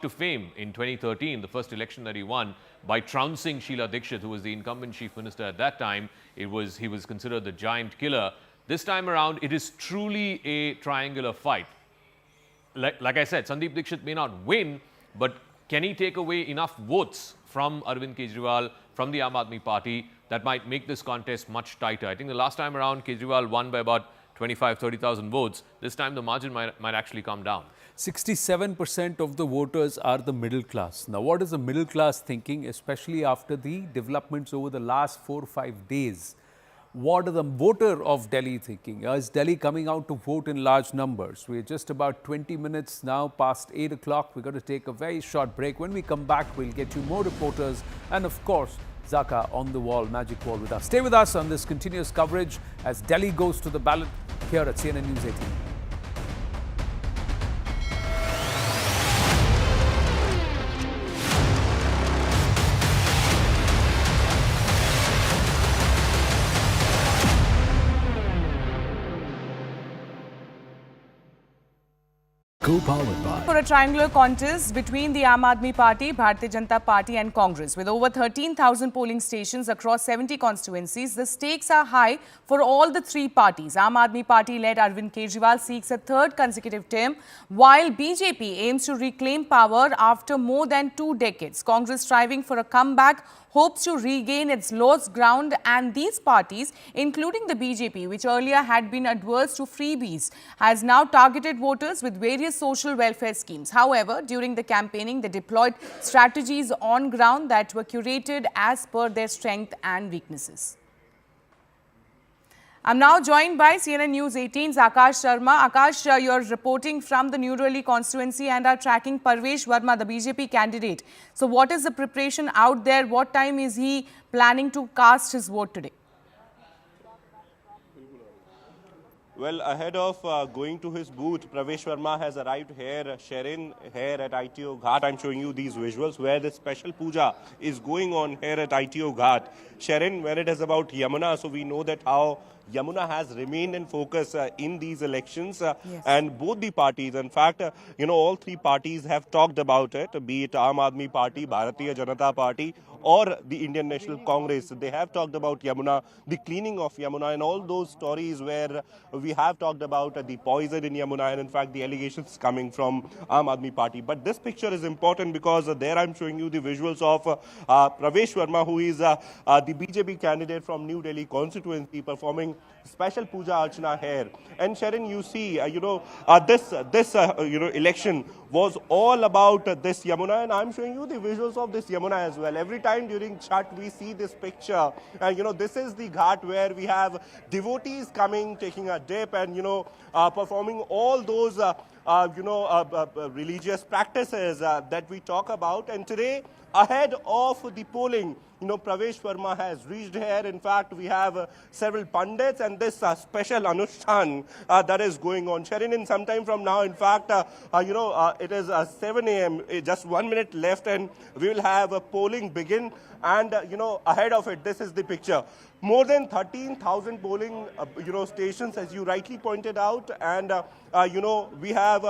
to fame in 2013, the first election that he won, by trouncing Sheila Dikshit, who was the incumbent chief minister at that time. He was considered the giant killer. This time around, it is truly a triangular fight. Like I said, Sandeep Dikshit may not win, but can he take away enough votes from Arvind Kejriwal, from the Aam Aadmi Party, that might make this contest much tighter? I think the last time around, Kejriwal won by about 25,000-30,000 votes. This time, the margin might actually come down. 67% of the voters are the middle class. Now, what is the middle class thinking, especially after the developments over the last 4 or 5 days? What are the voter of Delhi thinking? Is Delhi coming out to vote in large numbers? We're just about 20 minutes now past 8 o'clock. We're going to take a very short break. When we come back, we'll get you more reporters and, of course, Zaka on the wall, magic wall with us. Stay with us on this continuous coverage as Delhi goes to the ballot here at CNN News 18. Co-powered by. For a triangular contest between the Aam Aadmi Party, Bharatiya Janata Party and Congress. With over 13,000 polling stations across 70 constituencies, the stakes are high for all the three parties. Aam Aadmi Party-led Arvind Kejriwal seeks a third consecutive term, while BJP aims to reclaim power after more than 2 decades. Congress, striving for a comeback, hopes to regain its lost ground, and these parties, including the BJP, which earlier had been adverse to freebies, has now targeted voters with various social welfare schemes. However, during the campaigning, they deployed strategies on ground that were curated as per their strength and weaknesses. I'm now joined by CNN News 18's Akash Sharma. Akash, you're reporting from the New Delhi constituency and are tracking Parvesh Verma, the BJP candidate. So what is the preparation out there? What time is he planning to cast his vote today? Well, ahead of going to his booth, Parvesh Verma has arrived here, Sharin, here at ITO Ghat. I'm showing you these visuals where the special puja is going on here at ITO Ghat. Sharin, where it is about Yamuna, so we know that how Yamuna has remained in focus in these elections, yes. And both the parties, in fact, all three parties have talked about it, be it Aam Aadmi Party, Bharatiya Janata Party, or the Indian National Congress. They have talked about Yamuna, the cleaning of Yamuna, and all those stories where we have talked about the poison in Yamuna, and in fact the allegations coming from Aam Aadmi Party. But this picture is important because there I'm showing you the visuals of Parvesh Verma, who is the BJP candidate from New Delhi constituency, performing special puja archana here. And Sharon, you see, this election was all about this Yamuna, and I'm showing you the visuals of this Yamuna as well. Every time during Chhat, we see this picture, and this is the ghat where we have devotees coming, taking a dip, and performing all those religious practices that we talk about. And today, ahead of the polling, Parvesh Verma has reached here. In fact, we have several pundits and this special anushthan that is going on. Sharon, in some time from now, in fact, it is 7 a.m., just 1 minute left, and we will have a polling begin. And, ahead of it, this is the picture. More than 13,000 polling, stations, as you rightly pointed out. And, we have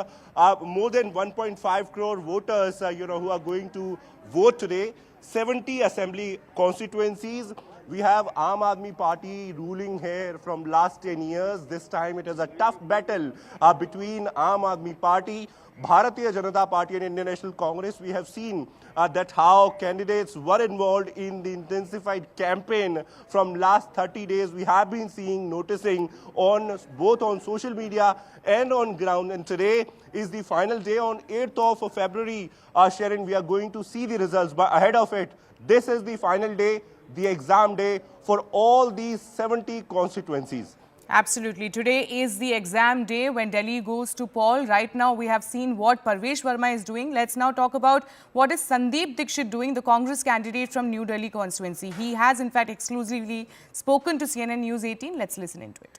more than 1.5 crore voters, who are going to vote today. 70 assembly constituencies. We have Aam Aadmi Party ruling here from last 10 years. This time it is a tough battle between Aam Aadmi Party, Bharatiya Janata Party and Indian National Congress. We have seen that how candidates were involved in the intensified campaign from last 30 days. We have been noticing on both on social media and on ground. And today is the final day on 8th of February. Sharon, we are going to see the results. But ahead of it, this is the final day, the exam day for all these 70 constituencies. Absolutely. Today is the exam day when Delhi goes to poll. Right now, we have seen what Parvesh Verma is doing. Let's now talk about what is Sandeep Dikshit doing, the Congress candidate from New Delhi constituency. He has, in fact, exclusively spoken to CNN News 18. Let's listen into it.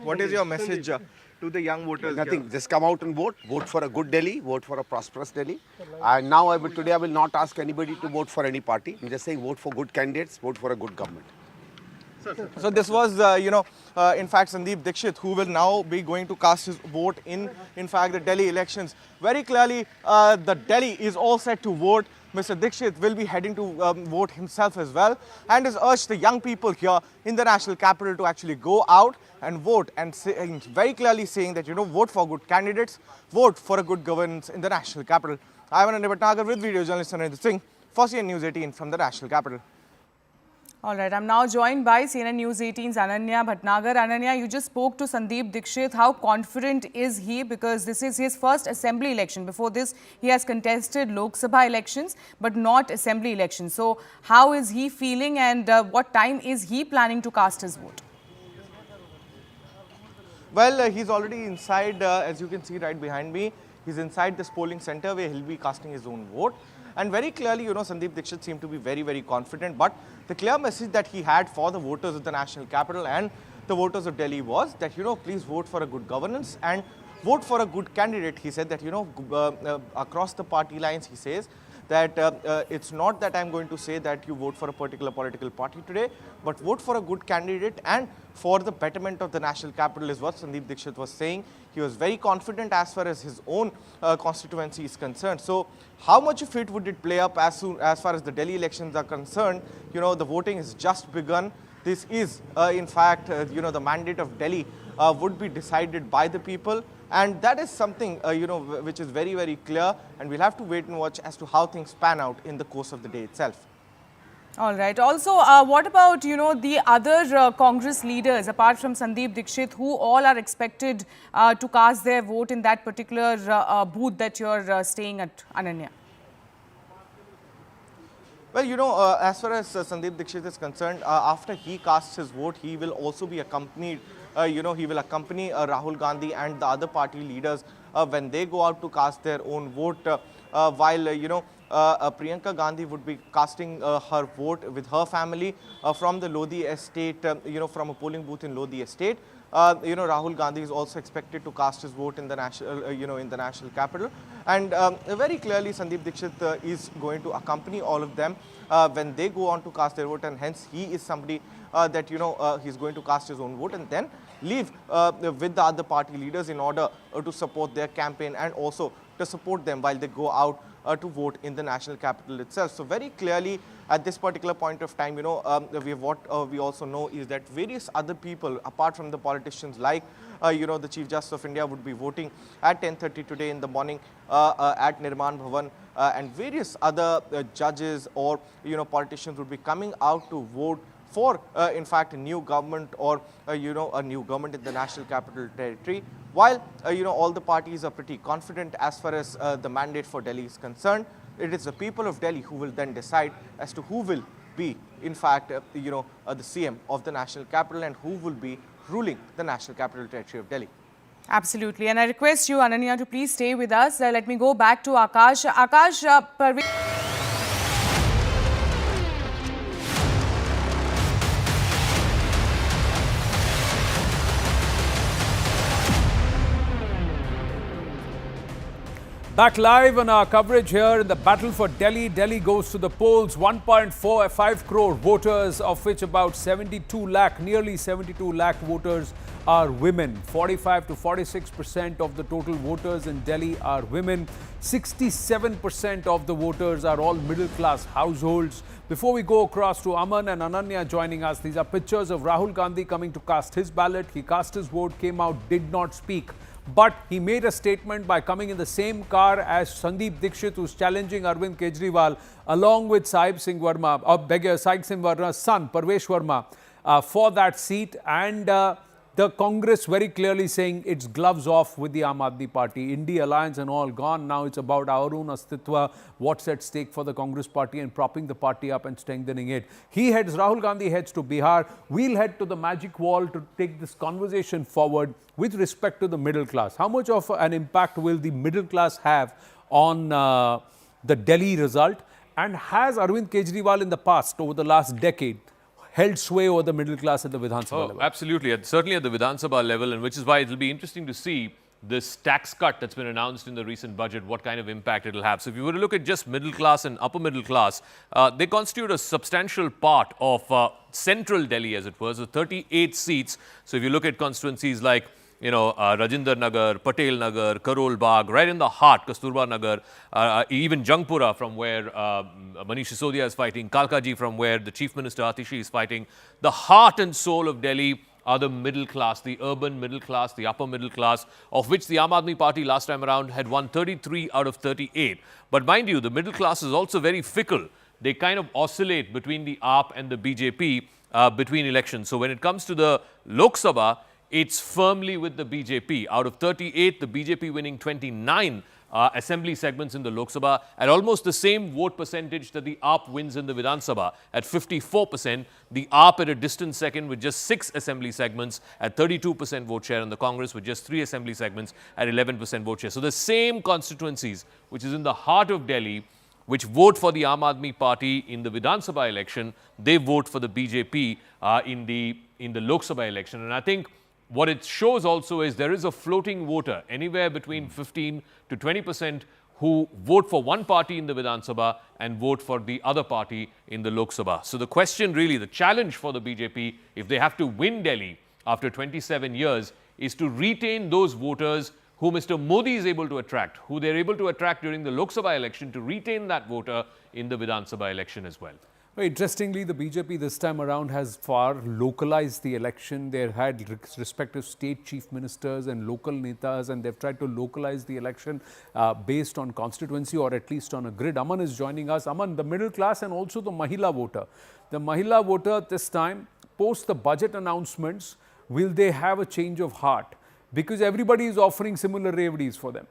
What is your message to the young voters? Nothing. Here? Just come out and vote. Vote for a good Delhi. Vote for a prosperous Delhi. And now, today I will not ask anybody to vote for any party. I'm just saying vote for good candidates. Vote for a good government. So this was, in fact, Sandeep Dixit, who will now be going to cast his vote in fact, the Delhi elections. Very clearly, the Delhi is all set to vote. Mr. Dixit will be heading to vote himself as well, and has urged the young people here in the national capital to actually go out and vote, and very clearly saying that, vote for good candidates, vote for a good governance in the national capital. I am Ananya Bhatnagar with video journalist Nirwan Singh for CNN News 18 from the national capital. All right, I'm now joined by CNN News 18's Ananya Bhatnagar. Ananya, you just spoke to Sandeep Dixit. How confident is he? Because this is his first assembly election. Before this, he has contested Lok Sabha elections, but not assembly elections. So how is he feeling, and what time is he planning to cast his vote? Well, he's already inside, as you can see right behind me. He's inside this polling center where he'll be casting his own vote. And very clearly, Sandeep Dixit seemed to be very, very confident. But the clear message that he had for the voters of the national capital and the voters of Delhi was that, please vote for a good governance and vote for a good candidate. He said that, across the party lines, he says that it's not that I'm going to say that you vote for a particular political party today, but vote for a good candidate and for the betterment of the national capital is what Sandeep Dixit was saying. He was very confident as far as his own constituency is concerned. So how much of it would it play up as far as the Delhi elections are concerned? The voting has just begun. This is, in fact, the mandate of Delhi would be decided by the people. And that is something, which is very, very clear. And we'll have to wait and watch as to how things pan out in the course of the day itself. All right. Also, what about, the other Congress leaders, apart from Sandeep Dixit, who all are expected to cast their vote in that particular booth that you're staying at, Ananya? Well, as far as Sandeep Dixit is concerned, after he casts his vote, he will also be accompanied, he will accompany Rahul Gandhi and the other party leaders when they go out to cast their own vote, while, Priyanka Gandhi would be casting her vote with her family from the Lodi estate, from a polling booth in Lodi estate. Rahul Gandhi is also expected to cast his vote in the national, in the national capital. And very clearly, Sandeep Dixit is going to accompany all of them when they go on to cast their vote, and hence he is somebody that, he's going to cast his own vote and then leave with the other party leaders in order to support their campaign and also to support them while they go out to vote in the national capital itself. So very clearly at this particular point of time, what we also know is that various other people apart from the politicians like, the Chief Justice of India would be voting at 10:30 today in the morning at Nirwan Bhawan, and various other judges or, politicians would be coming out to vote for, in fact, a new government or, a new government in the national capital territory. While, all the parties are pretty confident as far as the mandate for Delhi is concerned, it is the people of Delhi who will then decide as to who will be, in fact, the CM of the national capital and who will be ruling the national capital territory of Delhi. Absolutely. And I request you, Ananya, to please stay with us. Let me go back to Akash. Akash, Back live on our coverage here in the battle for Delhi. Delhi goes to the polls. 1.45 crore voters, of which about 72 lakh, nearly 72 lakh voters are women. 45 to 46% of the total voters in Delhi are women. 67% of the voters are all middle-class households. Before we go across to Aman and Ananya joining us, these are pictures of Rahul Gandhi coming to cast his ballot. He cast his vote, came out, did not speak. But he made a statement by coming in the same car as Sandeep Dixit, who's challenging Arvind Kejriwal, along with Sahib Singh Varma's son, Parvesh Verma, for that seat. And the Congress very clearly saying it's gloves off with the Aam Aadmi Party. India alliance and all gone. Now it's about our own astitwa, what's at stake for the Congress Party and propping the party up and strengthening it. Rahul Gandhi heads to Bihar. We'll head to the magic wall to take this conversation forward with respect to the middle class. How much of an impact will the middle class have on the Delhi result? And has Arvind Kejriwal in the past, over the last decade, held sway over the middle class at the Vidhan Sabha level? Absolutely, certainly at the Vidhan Sabha level, and which is why it will be interesting to see this tax cut that's been announced in the recent budget, what kind of impact it will have. So if you were to look at just middle class and upper middle class, they constitute a substantial part of central Delhi, as it were, so 38 seats. So if you look at constituencies like, Rajinder Nagar, Patel Nagar, Karol Bagh, right in the heart, Kasturba Nagar, even Jangpura from where Manish Sisodia is fighting, Kalkaji from where the Chief Minister Atishi is fighting. The heart and soul of Delhi are the middle class, the urban middle class, the upper middle class, of which the Aam Aadmi Party last time around had won 33 out of 38. But mind you, the middle class is also very fickle. They kind of oscillate between the AAP and the BJP between elections. So when it comes to the Lok Sabha, it's firmly with the BJP. Out of 38, the BJP winning 29 assembly segments in the Lok Sabha at almost the same vote percentage that the AAP wins in the Vidhan Sabha at 54%. The AAP at a distant second with just 6 assembly segments at 32% vote share, and the Congress with just 3 assembly segments at 11% vote share. So the same constituencies, which is in the heart of Delhi, which vote for the Aam Aadmi Party in the Vidhan Sabha election, they vote for the BJP in the Lok Sabha election. And I think what it shows also is there is a floating voter, anywhere between 15 to 20% who vote for one party in the Vidhan Sabha and vote for the other party in the Lok Sabha. So the question really, the challenge for the BJP, if they have to win Delhi after 27 years, is to retain those voters who Mr. Modi is able to attract, who they're able to attract during the Lok Sabha election, to retain that voter in the Vidhan Sabha election as well. Well, interestingly, the BJP this time around has far localized the election. They had respective state chief ministers and local netas, and they've tried to localize the election based on constituency or at least on a grid. Aman is joining us. Aman, the middle class and also the Mahila voter. The Mahila voter this time, post the budget announcements, will they have a change of heart? Because everybody is offering similar revdies for them.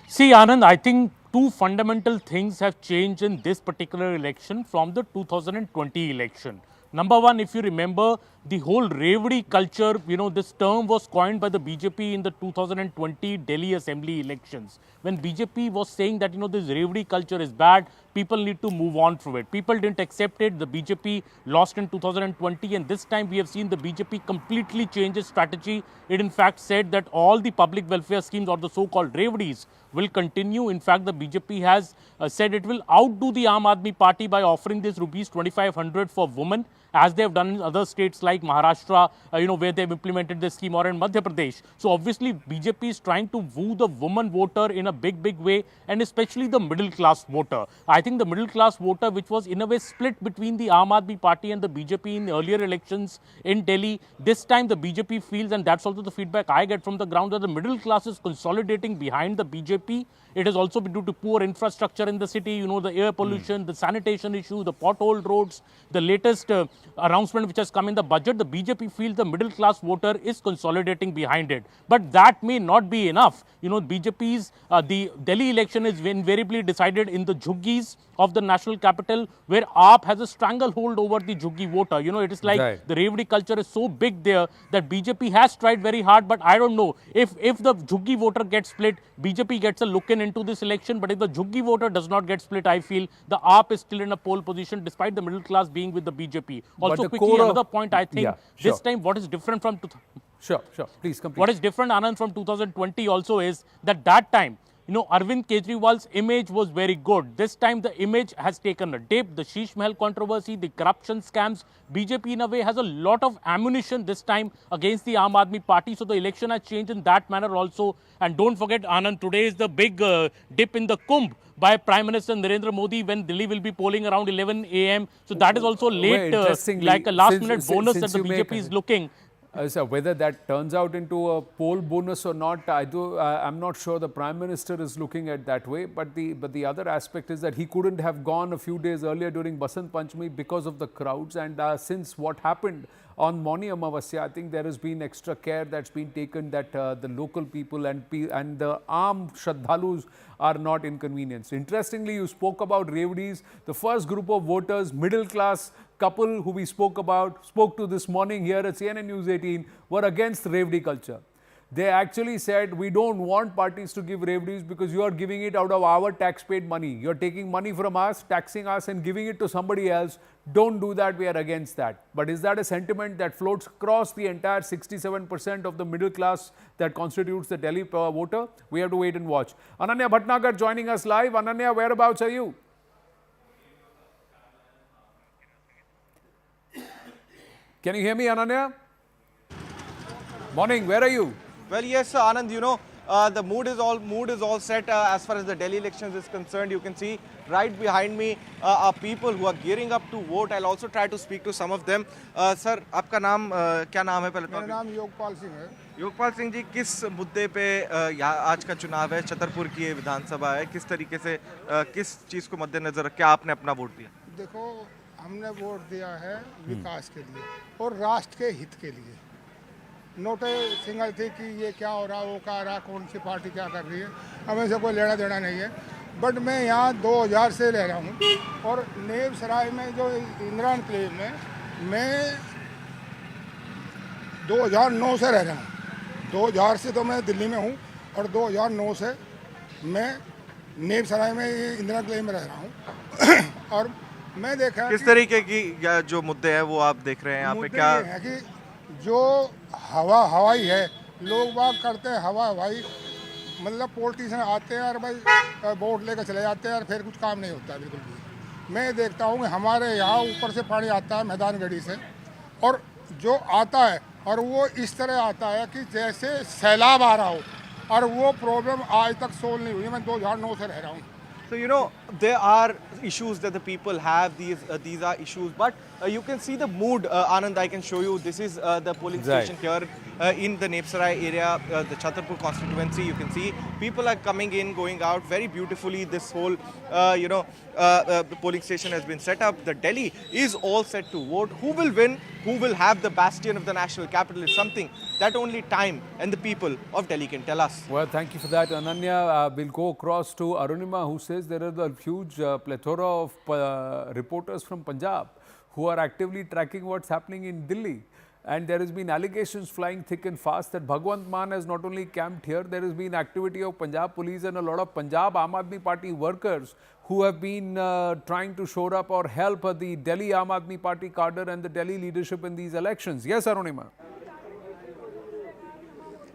See, Anand, I think two fundamental things have changed in this particular election from the 2020 election. Number one, if you remember, the whole revdi culture, this term was coined by the BJP in the 2020 Delhi Assembly elections. When BJP was saying that, this revdi culture is bad, people need to move on from it. People didn't accept it. The BJP lost in 2020, and this time we have seen the BJP completely change its strategy. It in fact said that all the public welfare schemes, or the so-called revdis, will continue. In fact, the BJP has said it will outdo the Aam Aadmi Party by offering this rupees 2,500 for women, as they have done in other states like Maharashtra, where they have implemented this scheme, or in Madhya Pradesh. So obviously, BJP is trying to woo the woman voter in a big way, and especially the middle class voter. I think the middle class voter, which was in a way split between the Aam Aadmi Party and the BJP in the earlier elections in Delhi, this time the BJP feels, and that's also the feedback I get from the ground, that the middle class is consolidating behind the BJP. It has also been due to poor infrastructure in the city, the air pollution, the sanitation issue, the pothole roads, the latest announcement which has come in the budget. The BJP feels the middle class voter is consolidating behind it. But that may not be enough. BJP's, the Delhi election is invariably decided in the Jhuggis of the national capital, where AAP has a stranglehold over the Jhuggi voter. It is like the revdi culture is so big there that BJP has tried very hard, but I don't know. If the Jhuggi voter gets split, BJP gets a look into this election. But if the Jhuggi voter does not get split, I feel the AAP is still in a pole position, despite the middle class being with the BJP. Also, quickly, another point, I think this time what is different from... Sure. Please complete. What is different, Anand, from 2020 also is that time, Arvind Kejriwal's image was very good. This time the image has taken a dip. The Sheesh Mahal controversy, the corruption scams, BJP in a way has a lot of ammunition this time against the Aam Aadmi Party. So the election has changed in that manner also. And don't forget, Anand, today is the big dip in the Kumbh by Prime Minister Narendra Modi, when Delhi will be polling around 11 a.m. So that is also late, like a last minute bonus that the BJP is looking. So whether that turns out into a poll bonus or not, I'm not sure the Prime Minister is looking at that way. But the other aspect is that he couldn't have gone a few days earlier during Basant Panchami because of the crowds. And since what happened on Mauni Amavasya, I think there has been extra care that's been taken that the local people and the armed Shraddhalus are not inconvenienced. Interestingly, you spoke about revdis. The first group of voters, middle class couple who we spoke to this morning here at CNN News 18, were against revdi culture. They actually said, we don't want parties to give revenues because you are giving it out of our tax-paid money. You're taking money from us, taxing us and giving it to somebody else. Don't do that. We are against that. But is that a sentiment that floats across the entire 67% of the middle class that constitutes the Delhi voter? We have to wait and watch. Ananya Bhatnagar joining us live. Ananya, whereabouts are you? Can you hear me, Ananya? Morning, where are you? Well, yes, Anand, you know, the mood is all set as far as the Delhi elections is concerned. You can see right behind me are people who are gearing up to vote. I'll also try to speak to some of them. Sir, आपका नाम क्या नाम है पहले तो? मेरा नाम योगपाल सिंह है। योगपाल सिंह जी, किस मुद्दे पे आज का चुनाव है? छतरपुर की ये विधानसभा है। किस तरीके से किस चीज को मद्देनजर रख के आपने अपना वोट दिया? देखो, हमने वोट दिया है विकास के लिए और राष्ट्र के हित के लिए। नोट सिंगल थी कि ये क्या हो रहा, वो क्या हो रहा, कौन सी पार्टी क्या कर रही है, हमें से कोई लेना देना नहीं है। बट मैं यहाँ 2000 से रह रहा हूँ और नेब सराय में जो इंदिरा एन्क्लेव में मैं 2009 से रह रहा हूँ। 2000 से तो मैं दिल्ली में हूँ और 2009 से मैं नेब सराय में इंदिरा एन्क्लेव में रह रहा हूँ। और मैं देखा किस तरीके की जो मुद्दे हैं वो आप देख रहे हैं यहाँ पे? क्या है कि जो हवाई है, लोग बाग करते हैं हवाई, मतलब पॉलिटिशियन आते हैं और भाई वोट लेकर चले जाते हैं और फिर कुछ काम नहीं होता बिल्कुल भी। मैं देखता हूँ कि हमारे यहाँ ऊपर से पानी आता है मैदान गढ़ी से, और जो आता है और वो इस तरह आता है कि जैसे सैलाब आ रहा हो, और वो प्रॉब्लम आज तक सोल्व नहीं हुई। मैं 2009 से रह रहा हूँ। So, you know, there are issues that the people have. These are issues, but you can see the mood. Anand, I can show you. This is the polling station here in the Nepsarai area, the Chhatarpur constituency. You can see people are coming in, going out very beautifully. This whole, the polling station has been set up. The Delhi is all set to vote. Who will win? Who will have the bastion of the national capital is something that only time and the people of Delhi can tell us. Well, thank you for that, Ananya. We'll go across to Arunima, who says there is a huge plethora of reporters from Punjab who are actively tracking what's happening in Delhi. And there has been allegations flying thick and fast that Bhagwant Mann has not only camped here, there has been activity of Punjab police and a lot of Punjab Aam Aadmi Party workers who have been trying to shore up or help the Delhi Aam Aadmi Party cadre and the Delhi leadership in these elections. Yes, Arunima?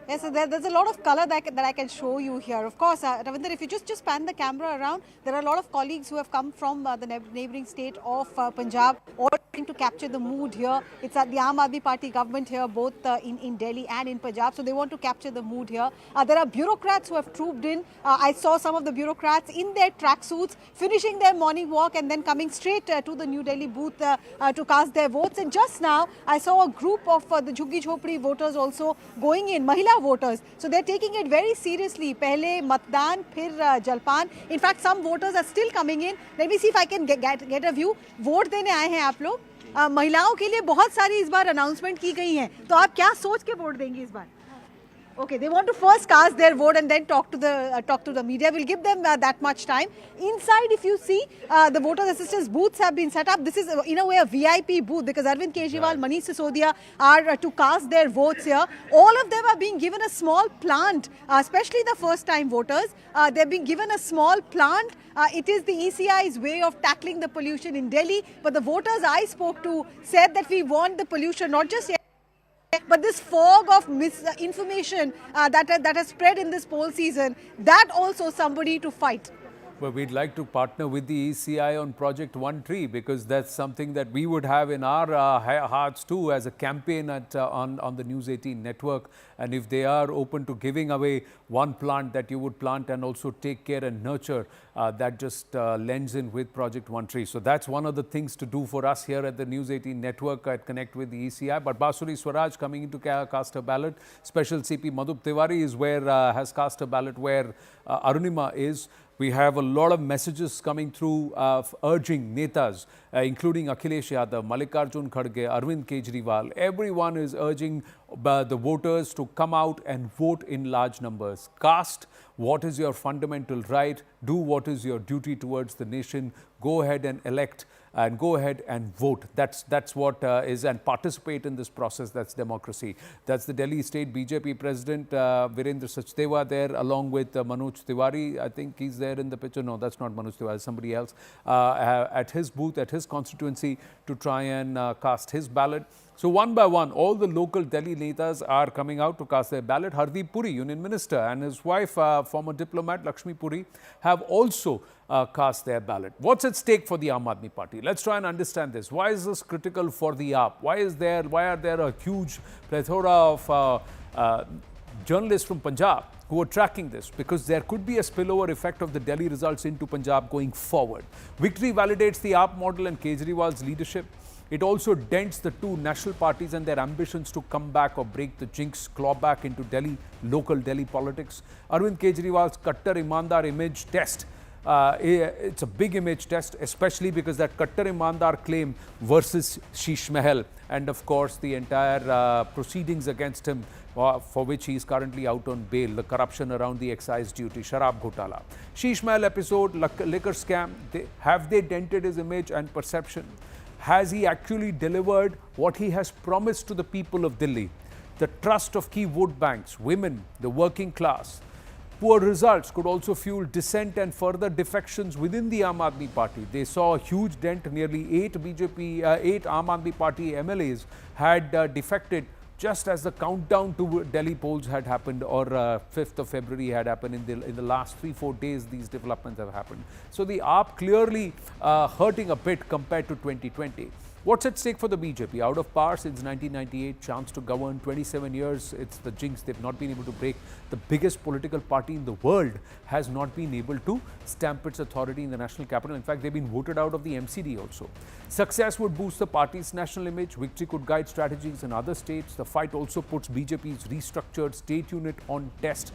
Yes, so there's a lot of color that I can show you here. Of course, Ravinder, if you just pan the camera around, there are a lot of colleagues who have come from the neighbouring state of Punjab, all trying to capture the mood here. It's the Aam Aadmi Party government here, both in Delhi and in Punjab, so they want to capture the mood here. There are bureaucrats who have trooped in. I saw some of the bureaucrats in their tracksuits, finishing their morning walk and then coming straight to the New Delhi booth to cast their votes. And just now, I saw a group of the Jhuggi Jhopdi voters also going in, Mahila voters. So they're taking it very seriously. Pehle matdan, phir jalpan. In fact, some voters are still coming in. Let me see if I can get a view. Vote देने आए हैं आप लोग. महिलाओं के लिए बहुत सारी इस बार अनाउंसमेंट की गई हैं. तो आप क्या सोच के वोट देंगे इस बार? Okay, they want to first cast their vote and then talk to the media. We'll give them that much time. Inside, if you see, the voters' assistance booths have been set up. This is, in a way, a VIP booth because Arvind Kejriwal, Manish Sisodia are to cast their votes here. All of them are being given a small plant, especially the first-time voters. They're being given a small plant. It is the ECI's way of tackling the pollution in Delhi. But the voters I spoke to said that we want the pollution, not just but this fog of misinformation that has spread in this poll season, that also somebody to fight. Well, we'd like to partner with the ECI on Project One Tree because that's something that we would have in our hearts too as a campaign on the News 18 network. And if they are open to giving away one plant that you would plant and also take care and nurture, that just lends in with Project One Tree. So that's one of the things to do for us here at the News 18 network at Connect with the ECI. But Basuri Swaraj coming in to cast a ballot. Special CP Madhup Tiwari is where has cast a ballot where Arunima is. We have a lot of messages coming through urging netas, including Akhilesh Yadav, Mallikarjun Kharge, Arvind Kejriwal. Everyone is urging the voters to come out and vote in large numbers. Caste, what is your fundamental right? Do what is your duty towards the nation. Go ahead and elect and go ahead and vote. That's what is, and participate in this process. That's democracy. That's the Delhi State BJP President Virendra Sachdeva there, along with Manoj Tiwari. I think he's there in the picture. No, that's not Manoj Tiwari, somebody else. At his booth, at his constituency, to try and cast his ballot. So one by one, all the local Delhi netas are coming out to cast their ballot. Hardeep Puri, Union Minister, and his wife, former diplomat Lakshmi Puri, have also cast their ballot. What's at stake for the Aam Aadmi Party? Let's try and understand this. Why is this critical for the AAP? Why are there a huge plethora of journalists from Punjab who are tracking this? Because there could be a spillover effect of the Delhi results into Punjab going forward. Victory validates the AAP model and Kejriwal's leadership. It also dents the two national parties and their ambitions to come back or break the jinx, claw back into Delhi, local Delhi politics. Arvind Kejriwal's Kattar Imandar image test. It's a big image test, especially because that Kattar Imandar claim versus Sheesh Mahal, and of course the entire proceedings against him, for which he is currently out on bail, the corruption around the excise duty, Sharab Ghotala. Sheesh Mahal episode, liquor scam, have they dented his image and perception? Has he actually delivered what he has promised to the people of Delhi? The trust of key vote banks, women, the working class. Poor results could also fuel dissent and further defections within the Aam Aadmi Party. They saw a huge dent. Nearly 8 Aam Aadmi Party MLAs had defected just as the countdown to Delhi polls had happened, or 5th of February had happened. In the last 3-4 days, these developments have happened. So the AAP clearly hurting a bit compared to 2020. What's at stake for the BJP? Out of power since 1998, chance to govern 27 years. It's the jinx they've not been able to break. The biggest political party in the world has not been able to stamp its authority in the national capital. In fact, they've been voted out of the MCD also. Success would boost the party's national image. Victory could guide strategies in other states. The fight also puts BJP's restructured state unit on test.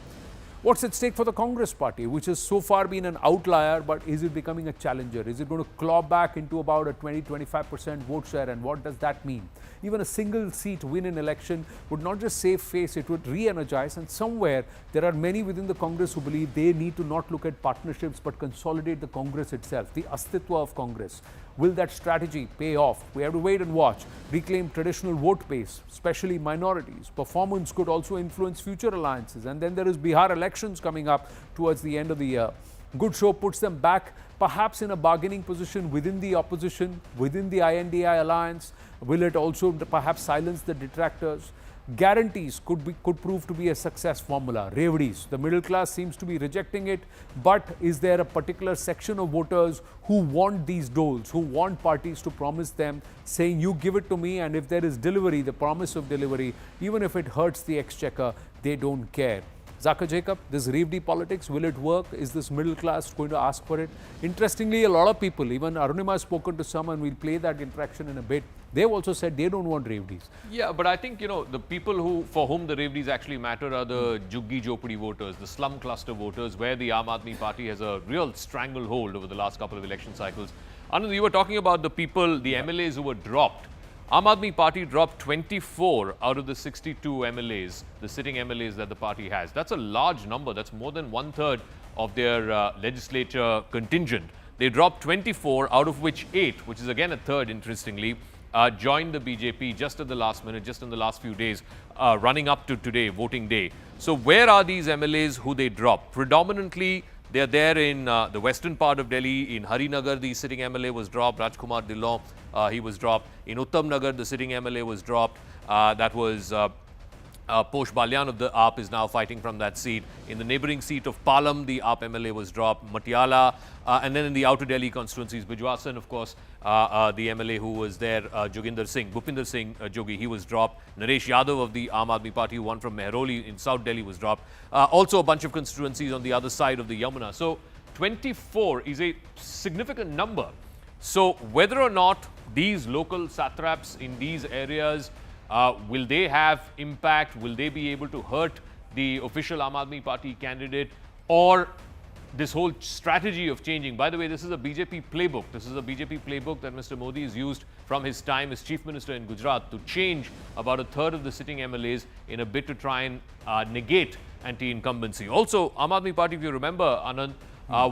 What's at stake for the Congress party, which has so far been an outlier, but is it becoming a challenger? Is it going to claw back into about a 20-25% vote share? And what does that mean? Even a single seat win in election would not just save face, it would re-energize. And somewhere there are many within the Congress who believe they need to not look at partnerships but consolidate the Congress itself, the astitwa of Congress. Will that strategy pay off? We have to wait and watch. Reclaim traditional vote base, especially minorities. Performance could also influence future alliances. And then there is Bihar elections coming up towards the end of the year. Good show puts them back, perhaps in a bargaining position within the opposition, within the INDI alliance. Will it also perhaps silence the detractors? Guarantees could prove to be a success formula. Revdis, the middle class seems to be rejecting it, but is there a particular section of voters who want these doles, who want parties to promise them, saying you give it to me, and if there is delivery, the promise of delivery, even if it hurts the exchequer, they don't care. Zaka Jacob, this Revdi politics, will it work? Is this middle class going to ask for it? Interestingly, a lot of people, even Arunima has spoken to some, and we'll play that interaction in a bit. They've also said they don't want Revdis. Yeah, but I think, the people for whom the Revdis actually matter are the Juggi Jopadi voters, the slum cluster voters, where the Aam Aadmi Party has a real stranglehold over the last couple of election cycles. Anand, you were talking about the people, the MLAs who were dropped. Aam Aadmi Party dropped 24 out of the 62 MLAs, the sitting MLAs that the party has. That's a large number. That's more than 1/3 of their legislature contingent. They dropped 24, out of which 8, which is again a third, interestingly, joined the BJP just at the last minute, just in the last few days, running up to today, voting day. So where are these MLAs who they dropped? Predominantly, they are there in the western part of Delhi. In Harinagar, the sitting MLA was dropped. Rajkumar Dillon, he was dropped. In Uttam Nagar, the sitting MLA was dropped. That was Posh Balyan of the AAP is now fighting from that seat. In the neighbouring seat of Palam, the AAP MLA was dropped. Matiala, and then in the outer Delhi constituencies, Bijwasan, of course, the MLA who was there, Bhupinder Singh Jogi, he was dropped. Naresh Yadav of the Aam Aadmi Party, who won from Mehroli in South Delhi, was dropped. Also a bunch of constituencies on the other side of the Yamuna. So 24 is a significant number. So whether or not these local satraps in these areas, will they have impact? Will they be able to hurt the official Aam Aadmi Party candidate? Or this whole strategy of changing. By the way, this is a BJP playbook. This is a BJP playbook that Mr. Modi has used from his time as Chief Minister in Gujarat to change about a third of the sitting MLAs in a bid to try and negate anti-incumbency. Also, Aam Aadmi Party, if you remember, Anand,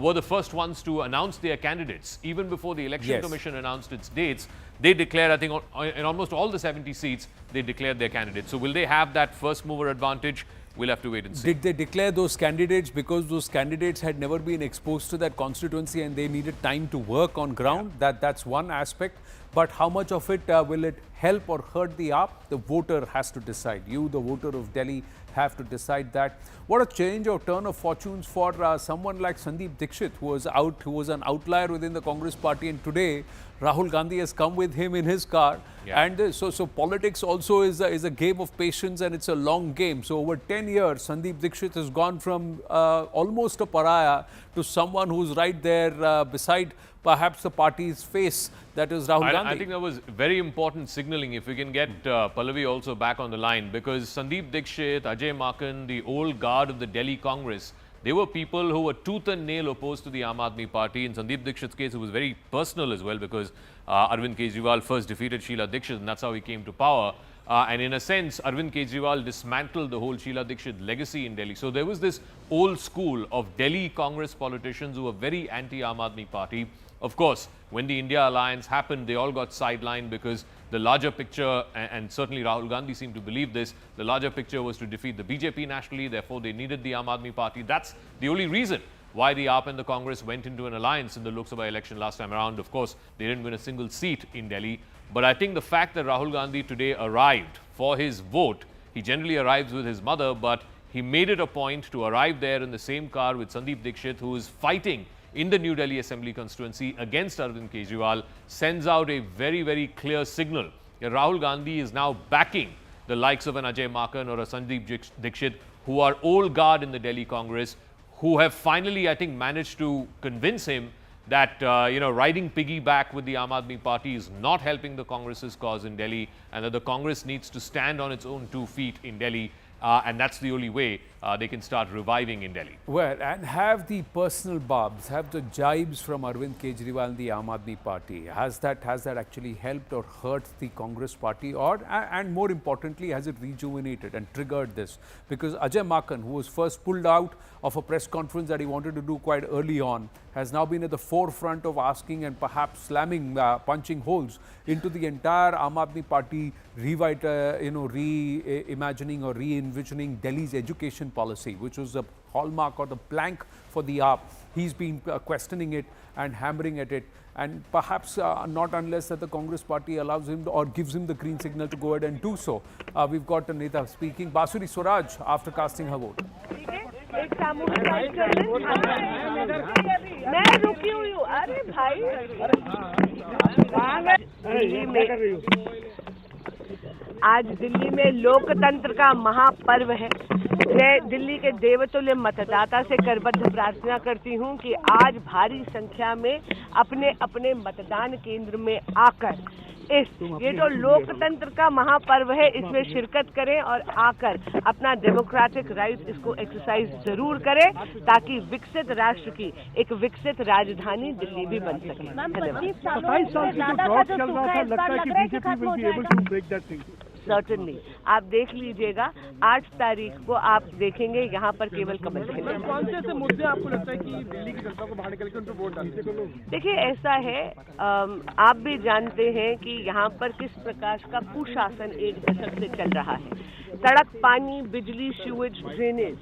were the first ones to announce their candidates. Even before the Election Commission announced its dates, they declared, I think, in almost all the 70 seats, they declared their candidates. So will they have that first mover advantage? We'll have to wait and see. Did they declare those candidates because those candidates had never been exposed to that constituency and they needed time to work on ground? That's one aspect. But how much of it will it help or hurt the AAP? The voter has to decide. You, the voter of Delhi, have to decide that. What a change or turn of fortunes for someone like Sandeep Dixit, who was an outlier within the Congress party, and today Rahul Gandhi has come with him in his car. And so politics also is a game of patience, and it's a long game. So over 10 years, Sandeep Dixit has gone from almost a pariah to someone who's right there beside perhaps the party's face, that is Rahul Gandhi. I think that was very important signaling. If we can get Pallavi also back on the line, because Sandeep Dixit, Ajay Maken, the old guard of the Delhi Congress, they were people who were tooth and nail opposed to the Aam Aadmi Party. In Sandeep Dixit's case, it was very personal as well, because Arvind Kejriwal first defeated Sheila Dixit, and that's how he came to power. And in a sense, Arvind Kejriwal dismantled the whole Sheila Dixit legacy in Delhi. So there was this old school of Delhi Congress politicians who were very anti-Aam Aadmi Party. Of course, when the India alliance happened, they all got sidelined because the larger picture, and certainly Rahul Gandhi seemed to believe this, the larger picture was to defeat the BJP nationally, therefore they needed the Aam Aadmi Party. That's the only reason why the AAP and the Congress went into an alliance in the Lok Sabha election last time around. Of course, they didn't win a single seat in Delhi. But I think the fact that Rahul Gandhi today arrived for his vote, he generally arrives with his mother, but he made it a point to arrive there in the same car with Sandeep Dixit, who is fighting in the New Delhi Assembly constituency against Arvind Kejriwal, sends out a very, very clear signal that Rahul Gandhi is now backing the likes of an Ajay Maken or a Sandeep Dixit, who are old guard in the Delhi Congress, who have finally, I think, managed to convince him that, riding piggyback with the Aam Aadmi Party is not helping the Congress's cause in Delhi, and that the Congress needs to stand on its own 2 feet in Delhi. And that's the only way they can start reviving in Delhi. Well, and have the personal barbs, have the jibes from Arvind Kejriwal and the Aam Aadmi Party, has that actually helped or hurt the Congress party, or and more importantly, has it rejuvenated and triggered this? Because Ajay Maken, who was first pulled out of a press conference that he wanted to do quite early on, has now been at the forefront of asking and perhaps slamming, punching holes into the entire Aam Aadmi Party reimagining or re-envisioning Delhi's education policy, which was the hallmark or the plank for the AAP. He's been questioning it and hammering at it, and perhaps not unless that the Congress party allows him or gives him the green signal to go ahead and do so. We've got Anita speaking. Basuri Swaraj, after casting her vote. मैं रुकी हुई हूँ. अरे भाई आज दिल्ली में लोकतंत्र का महापर्व है. मैं दिल्ली के देवतुल्य मतदाता से करबद्ध प्रार्थना करती हूँ कि आज भारी संख्या में अपने अपने मतदान केंद्र में आकर ये जो लोकतंत्र का महापर्व है, इसमें शिरकत करें और आकर अपना डेमोक्रेटिक राइट इसको एक्सरसाइज जरूर करें, ताकि विकसित राष्ट्र की एक विकसित राजधानी दिल्ली भी बन सके. सर्टनली आप देख लीजिएगा, 8 तारीख को आप देखेंगे यहाँ पर केवल कमल खिलेगा. कौन से ऐसे मुद्दे आपको लगता है कि दिल्ली की जनता को बाहर निकल के उनको वोट डालने? देखिए, ऐसा है, आप भी जानते हैं कि यहाँ पर किस प्रकार का कुशासन एक दशक से चल रहा है. सड़क, पानी, बिजली, सीवेज, ड्रेनेज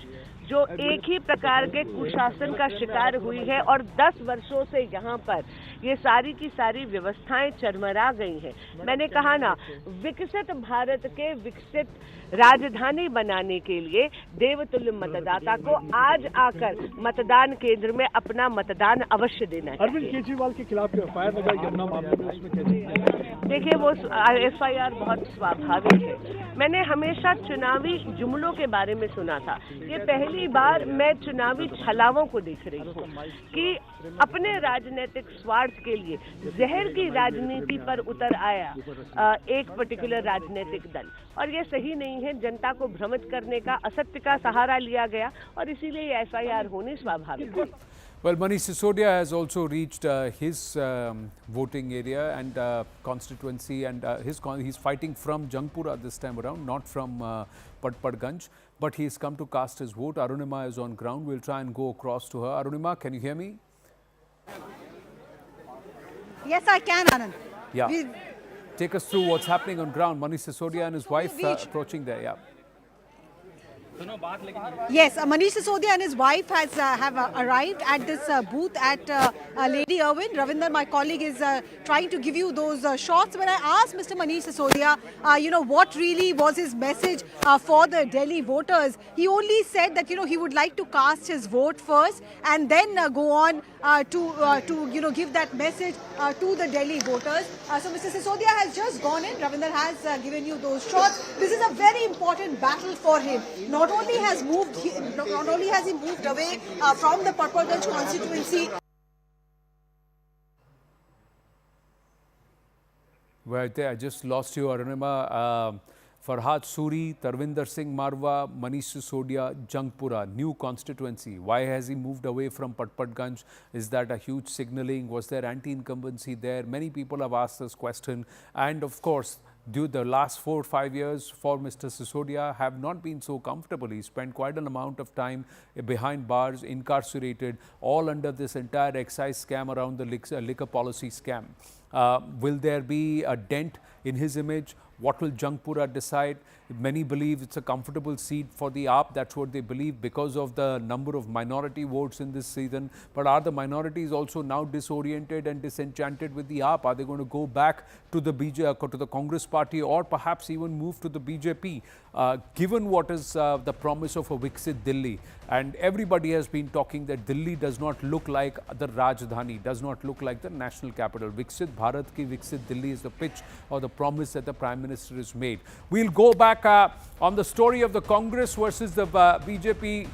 जो एक ही प्रकार के कुशासन का शिकार हुई है, और 10 वर्षों से यहाँ पर ये सारी की सारी व्यवस्थाएं चरमरा गई हैं. मैंने कहा ना, विकसित भारत के विकसित राजधानी बनाने के लिए देवतुल्य मतदाता को आज आकर मतदान केंद्र में अपना मतदान अवश्य देना है. अरविंद केजरीवाल के खिलाफ एफआईआर लगाई यमुना मामले में, उसमें कैसे? देखिए, वो एफआईआर बहुत स्वाभाविक है. मैंने हमेशा चुनावी जुमलों के बारे में सुना था. ये पहली पहली बार मैं चुनावी छलावों को देख रही हूँ कि अपने राजनीतिक स्वार्थ के लिए जहर की राजनीति पर उतर आया एक पर्टिकुलर राजनीतिक दल, और ये सही नहीं है। जनता को भ्रमित करने का, असत्य का सहारा लिया गया और इसीलिए FIR होनी स्वाभाविक है। Well, Manish Sisodia has also reached his voting area and constituency, and he's fighting from Jangpura this time around, not from Patparganj, but he's come to cast his vote. Arunima is on ground. We'll try and go across to her. Arunima, can you hear me? Yes, I can, Anand. Yeah. Take us through what's happening on ground. Manish Sisodia and his wife approaching there. Yeah. Yes, Manish Sisodia and his wife have arrived at this booth at Lady Irwin. Ravinder, my colleague, is trying to give you those shots. When I asked Mr. Manish Sisodia, what really was his message for the Delhi voters, he only said that, he would like to cast his vote first and then go on to give that message to the Delhi voters. So Mr. Sisodia has just gone in. Ravinder has given you those shots. This is a very important battle for him. Not only has he moved away from the Patparganj constituency. Right there, I just lost you, Arunima. Farhad Suri, Tarvinder Singh Marwa, Manish Sisodia, Jangpura, new constituency. Why has he moved away from Patparganj? Is that a huge signaling? Was there anti-incumbency there? Many people have asked this question. And of course, due the last 4 or 5 years for Mr. Sisodia have not been so comfortable. He spent quite an amount of time behind bars, incarcerated, all under this entire excise scam around the liquor policy scam. Will there be a dent in his image? What will Jangpura decide? Many believe it's a comfortable seat for the AAP. That's what they believe because of the number of minority votes in this season. But are the minorities also now disoriented and disenchanted with the AAP? Are they going to go back to the to the Congress party, or perhaps even move to the BJP? Given what is the promise of a Viksit Delhi, and everybody has been talking that Delhi does not look like the Rajdhani, does not look like the national capital. Viksit Bharat ki Viksit Delhi is the pitch or the promise that the Prime Minister has made. We'll go back on the story of the Congress versus the BJP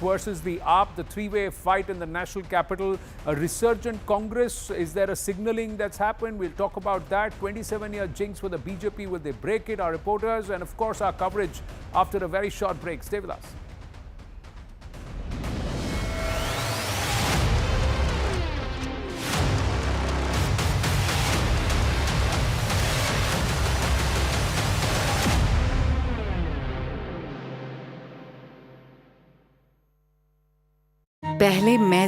versus the AAP, the three-way fight in the national capital. A resurgent Congress, is there a signaling that's happened? We'll talk about that. 27-year jinx for the BJP, will they break it? Our reporters and of course our coverage after a very short break. Stay with us.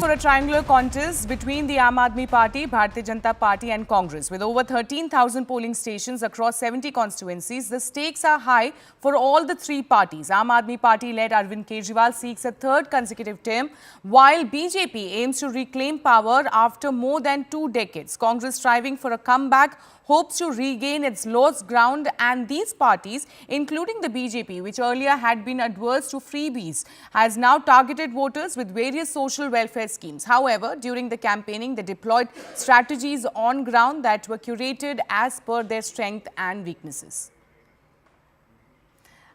For a triangular contest between the Aam Aadmi Party, Bharatiya Janata Party and Congress. With over 13,000 polling stations across 70 constituencies, the stakes are high for all the three parties. Aam Aadmi Party-led Arvind Kejriwal seeks a third consecutive term, while BJP aims to reclaim power after more than 2 decades. Congress, striving for a comeback, hopes to regain its lost ground, and these parties, including the BJP, which earlier had been adverse to freebies, has now targeted voters with various social welfare schemes. However, during the campaigning, they deployed strategies on ground that were curated as per their strength and weaknesses.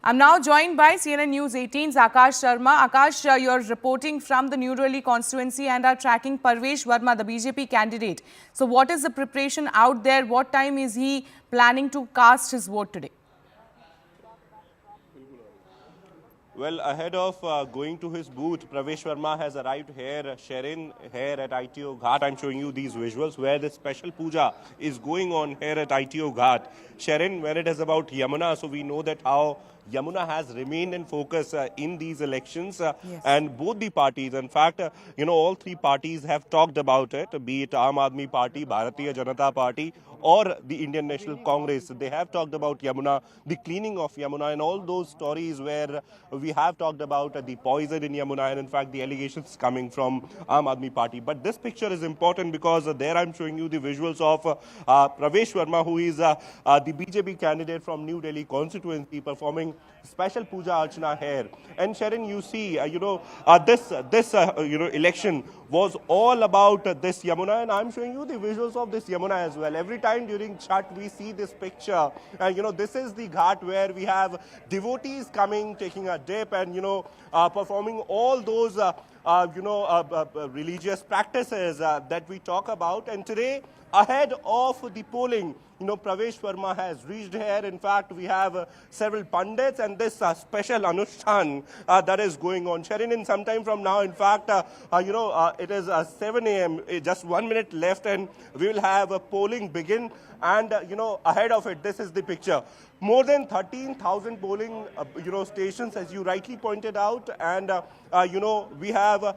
I'm now joined by CNN News 18's Akash Sharma. Akash, you're reporting from the New Delhi constituency and are tracking Parvesh Verma, the BJP candidate. So what is the preparation out there? What time is he planning to cast his vote today? Well, ahead of going to his booth, Pravesh Verma has arrived here, Sherin, here at ITO Ghat. I'm showing you these visuals where the special puja is going on here at ITO Ghat. Sherin, where it is about Yamuna, so we know that how Yamuna has remained in focus in these elections, and both the parties, in fact, all three parties have talked about it, be it Aam Aadmi Party, Bharatiya Janata Party or the Indian National Congress. They have talked about Yamuna, the cleaning of Yamuna, and all those stories where we have talked about the poison in Yamuna and in fact the allegations coming from Aam Aadmi Party. But this picture is important because there I'm showing you the visuals of Pravesh Verma, who is the BJP candidate from New Delhi constituency, performing special puja archana here. And Sharon, you see, this election was all about this Yamuna, and I'm showing you the visuals of this Yamuna as well. Every time during Chhat we see this picture, this is the ghat where we have devotees coming, taking a dip, and performing all those religious practices that we talk about. And today, ahead of the polling, Pravesh Verma has reached here. In fact, we have several pundits and this special Anushthan that is going on. Sharon, in some time from now, in fact, it is 7 a.m., just 1 minute left, and we will have polling begin. And, ahead of it, this is the picture. More than 13,000 polling, stations, as you rightly pointed out. And, we have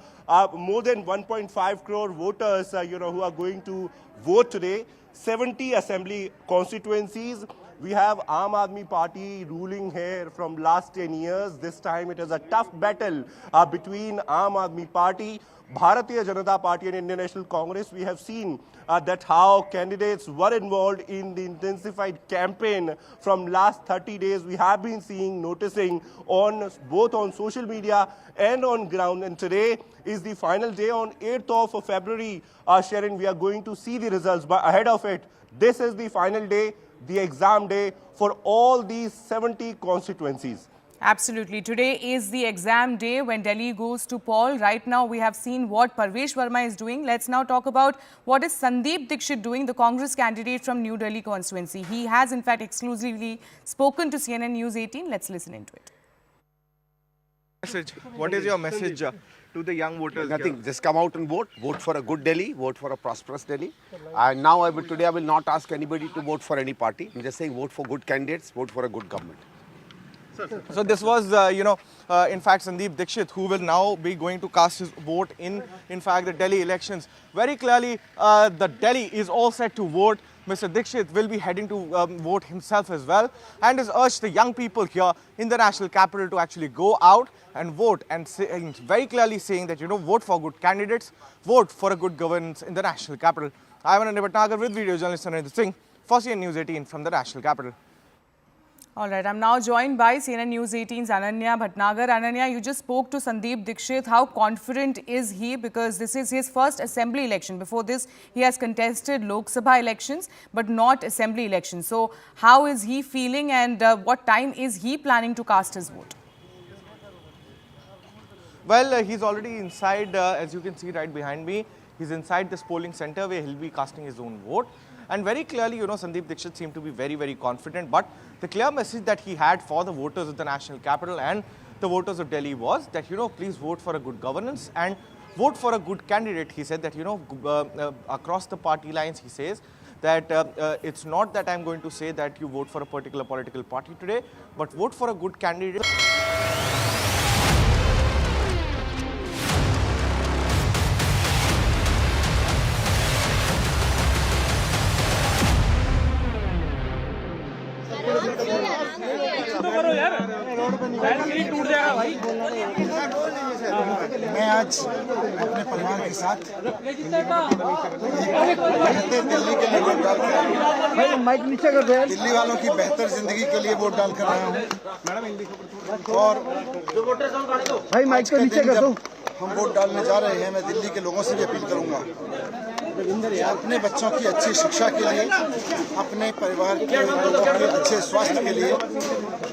more than 1.5 crore voters, who are going to vote today. 70 assembly constituencies. We have Aam Aadmi Party ruling here from last 10 years. This time it is a tough battle between Aam Aadmi Party, Bharatiya Janata Party and Indian National Congress. We have seen that how candidates were involved in the intensified campaign from last 30 days. We have been noticing on both on social media and on ground. And today is the final day on 8th of February. Sharon, we are going to see the results. But ahead of it, this is the final day, the exam day for all these 70 constituencies. Absolutely. Today is the exam day when Delhi goes to poll. Right now, we have seen what Pravesh Verma is doing. Let's now talk about what is Sandeep Dixit doing, the Congress candidate from New Delhi constituency. He has, in fact, exclusively spoken to CNN News 18. Let's listen into it. What is your message to the young voters? Nothing. Just come out and vote. Vote for a good Delhi. Vote for a prosperous Delhi. And now, today, I will not ask anybody to vote for any party. I'm just saying vote for good candidates. Vote for a good government. So this was, in fact, Sandeep Dixit, who will now be going to cast his vote in fact, the Delhi elections. Very clearly, the Delhi is all set to vote. Mr. Dixit will be heading to vote himself as well, and has urged the young people here in the national capital to actually go out and vote, and very clearly saying that, vote for good candidates, vote for a good governance in the national capital. I'm Ananya Bhatnagar with video journalist Virendra Singh for CNN News 18 from the national capital. All right, I'm now joined by CNN News 18's Ananya Bhatnagar. Ananya, you just spoke to Sandeep Dixit. How confident is he? Because this is his first assembly election. Before this, he has contested Lok Sabha elections, but not assembly elections. So how is he feeling, and what time is he planning to cast his vote? Well, he's already inside, as you can see right behind me. He's inside this polling center where he'll be casting his own vote. And very clearly, Sandeep Dixit seemed to be very, very confident. But the clear message that he had for the voters of the national capital and the voters of Delhi was that, please vote for a good governance and vote for a good candidate. He said that, across the party lines, he says that it's not that I'm going to say that you vote for a particular political party today, but vote for a good candidate. मैं आज अपने परिवार के साथ दिल्ली के लिए vote डाल कर दिल्ली वालों की बेहतर जिंदगी के लिए वोट डाल कर रहा हूँ। और भाई माइक को नीचे कर दो। हम वोट डालने जा रहे हैं। मैं दिल्ली के लोगों से भी अपील करूंगा अपने बच्चों की अच्छी शिक्षा के लिए, अपने परिवार के लोगों के अच्छे स्वास्थ्य के लिए,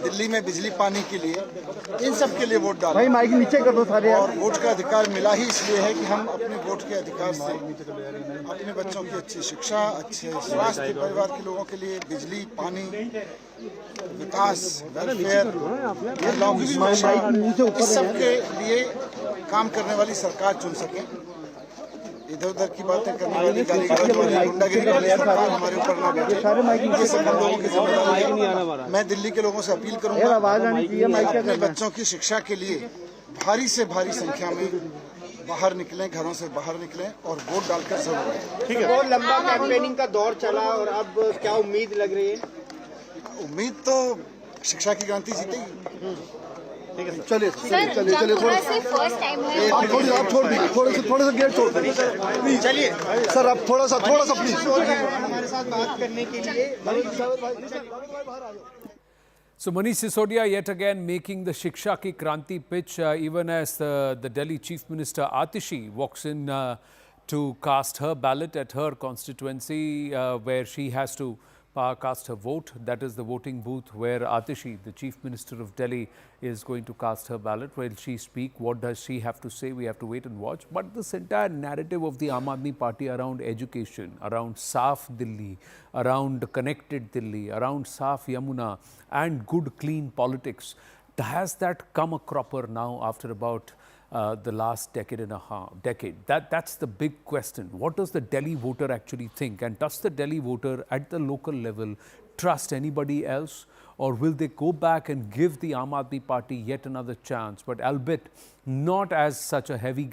दिल्ली में बिजली पानी के लिए, इन सब के लिए वोट डालें। भाई माइक नीचे कर दो सारे। और वोट का अधिकार मिला ही इसलिए है कि हम अपने वोट के अधिकार से अपने बच्चों की अच्छी शिक्षा, अच्छे स्वास्थ्य, परिवार के लोगों के लिए बिजली, पानी, विकास, वेलफेयर, महिलाओं की सुरक्षा, इस सब के लिए काम करने वाली सरकार चुन सके। इधर उधर की बातें करने वाली गुंडागिरी वाली सरकार हमारे ऊपर ना बैठे। ये सब हम लोगों की जिम्मेदारी है। मैं दिल्ली के लोगों से अपील करूंगा अपने बच्चों की शिक्षा के लिए भारी से भारी संख्या में बाहर निकलें, घरों से बाहर निकलें और वोट डालकर जरूर आएं। ठीक है। बहुत लंबा कैंपेनिंग का दौर चला और अब क्या उम्मीद लग रही है? उम्मीद तो शिक्षा की क्रांति जीतेगी। चलिए थोड़ा फर्स्ट टाइम है। आप छोड़ दीजिए, थोड़ा सा गेट छोड़ दीजिए। चलिए सर, आप थोड़ा सा प्लीज हमारे साथ बात करने के लिए। So Manish Sisodia yet again making the Shiksha ki Kranti pitch, even as the Delhi Chief Minister Atishi walks in to cast her ballot at her constituency, where she has to cast her vote. That is the voting booth where Atishi, the Chief Minister of Delhi, is going to cast her ballot. Will she speak? What does she have to say? We have to wait and watch. But this entire narrative of the Aam Aadmi Party around education, around Saaf Delhi, around connected Delhi, around Saaf Yamuna and good clean politics, has that come a cropper now after about the last decade and a half? That's the big question. What does the Delhi voter actually think? And does the Delhi voter at the local level trust anybody else? Or will they go back and give the Aam Aadmi Party yet another chance, but albeit not as such a heavy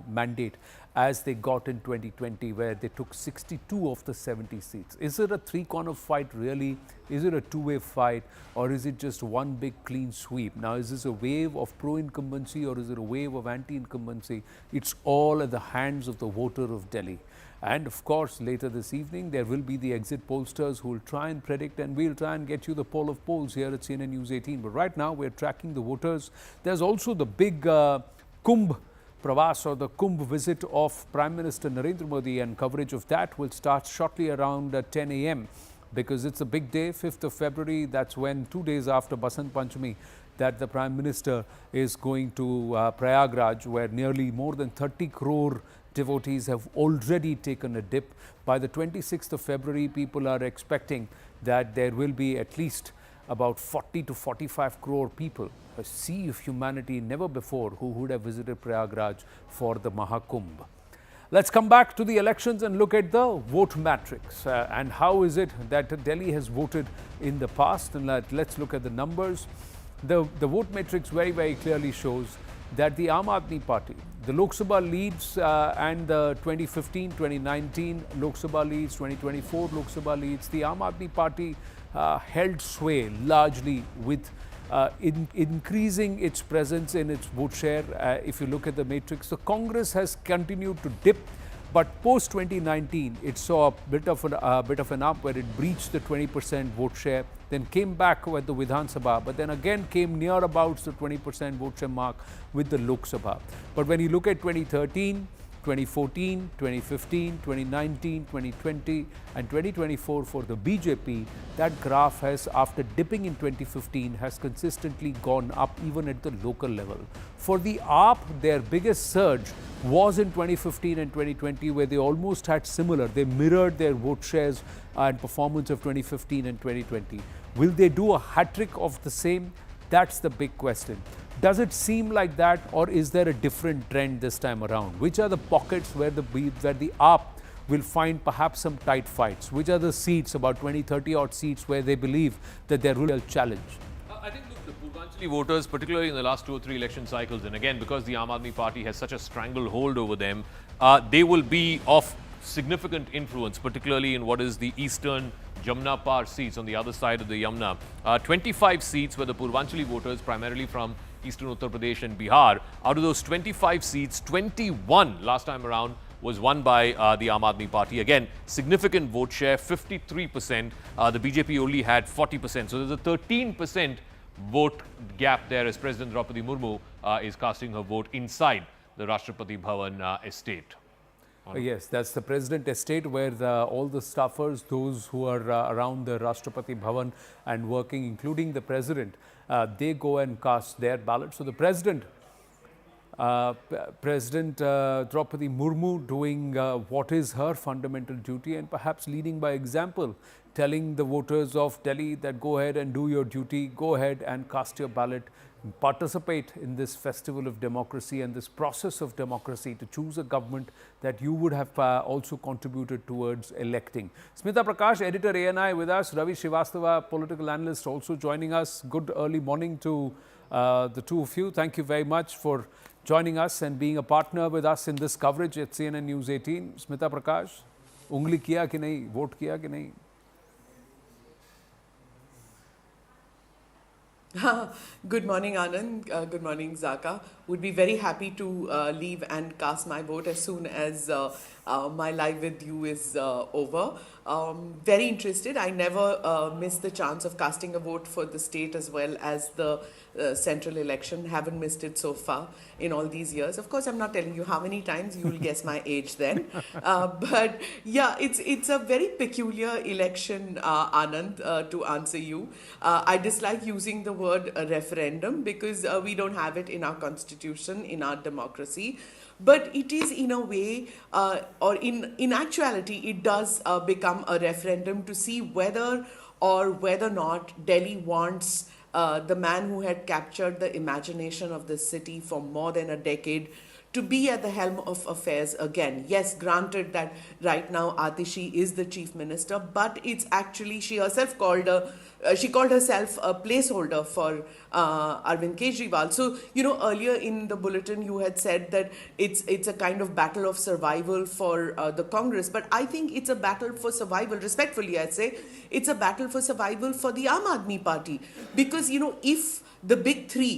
mandate as they got in 2020, where they took 62 of the 70 seats? Is it a three-corner fight really? Is it a two-way fight, or is it just one big clean sweep? Now, is this a wave of pro-incumbency or is it a wave of anti-incumbency? It's all at the hands of the voter of Delhi. And of course, later this evening, there will be the exit pollsters who will try and predict, and we'll try and get you the poll of polls here at CNN News 18. But right now, we're tracking the voters. There's also the big Kumbh Pravas, or the Kumbh visit of Prime Minister Narendra Modi, and coverage of that will start shortly around 10 a.m. because it's a big day, 5th of February. That's when, 2 days after Basant Panchami, that the Prime Minister is going to Prayagraj, where nearly more than 30 crore devotees have already taken a dip. By the 26th of February, people are expecting that there will be at least about 40 to 45 crore people, a sea of humanity never before, who would have visited Prayagraj for the Mahakumbh. Let's come back to the elections and look at the vote matrix and how is it that Delhi has voted in the past. And let's look at the numbers. The vote matrix very, very clearly shows that the Aam Aadmi Party, the Lok Sabha leads and the 2015, 2019 Lok Sabha leads, 2024 Lok Sabha leads, the Aam Aadmi Party held sway largely with increasing its presence in its vote share. If you look at the matrix, the Congress has continued to dip, but post 2019 it saw a bit of an up, where it breached the 20% vote share, then came back with the Vidhan Sabha, but then again came near about the 20% vote share mark with the Lok Sabha. But when you look at 2013, 2014, 2015, 2019, 2020 and 2024 for the BJP, that graph has, after dipping in 2015, has consistently gone up even at the local level. For the AAP, their biggest surge was in 2015 and 2020, where they almost had similar. They mirrored their vote shares and performance of 2015 and 2020. Will they do a hat-trick of the same? That's the big question. Does it seem like that, or is there a different trend this time around? Which are the pockets where the AAP will find perhaps some tight fights? Which are the seats, about 20, 30 odd seats, where they believe that they're really a challenge? I think, look, the Purvanchali voters, particularly in the last 2 or 3 election cycles, and again, because the Aam Aadmi Party has such a stranglehold over them, they will be of significant influence, particularly in what is the eastern Jamna Par seats on the other side of the Yamuna. 25 seats were the Purvanchali voters, primarily from Eastern Uttar Pradesh and Bihar. Out of those 25 seats, 21 last time around was won by the Aam Aadmi Party. Again, significant vote share, 53%. The BJP only had 40%. So there's a 13% vote gap there, as President Draupadi Murmu is casting her vote inside the Rashtrapati Bhavan estate. Yes, that's the President estate, where all the staffers, those who are around the Rashtrapati Bhavan and working, including the President, they go and cast their ballot. So the President, Draupadi Murmu, doing what is her fundamental duty, and perhaps leading by example, telling the voters of Delhi that go ahead and do your duty, go ahead and cast your ballot, participate in this festival of democracy and this process of democracy to choose a government that you would have also contributed towards electing. Smita Prakash, editor ANI, with us. Ravi Srivastava, political analyst, also joining us. Good early morning to the two of you. Thank you very much for joining us and being a partner with us in this coverage at CNN News 18. Smita Prakash, ungli kiya ki nahi, vote kiya ki nahi? Good morning, Anand. Good morning, Zaka. Would be very happy to leave and cast my vote as soon as my live with you is over. Very interested. I never miss the chance of casting a vote for the state as well as the central election. Haven't missed it so far in all these years. Of course, I'm not telling you how many times. You will guess my age then. But yeah, it's a very peculiar election, Anand, to answer you. I dislike using the word referendum because we don't have it in our constitution, in our democracy. But it is in a way, or in actuality, it does become a referendum to see whether or not Delhi wants the man who had captured the imagination of the city for more than a decade to be at the helm of affairs again. Yes, granted that right now Atishi is the chief minister, but it's actually she herself called herself a placeholder for Arvind Kejriwal. So, earlier in the bulletin you had said that it's a kind of battle of survival for the Congress, but I think it's a battle for survival, respectfully I'd say, it's a battle for survival for the Aam Aadmi Party. Because, if the big three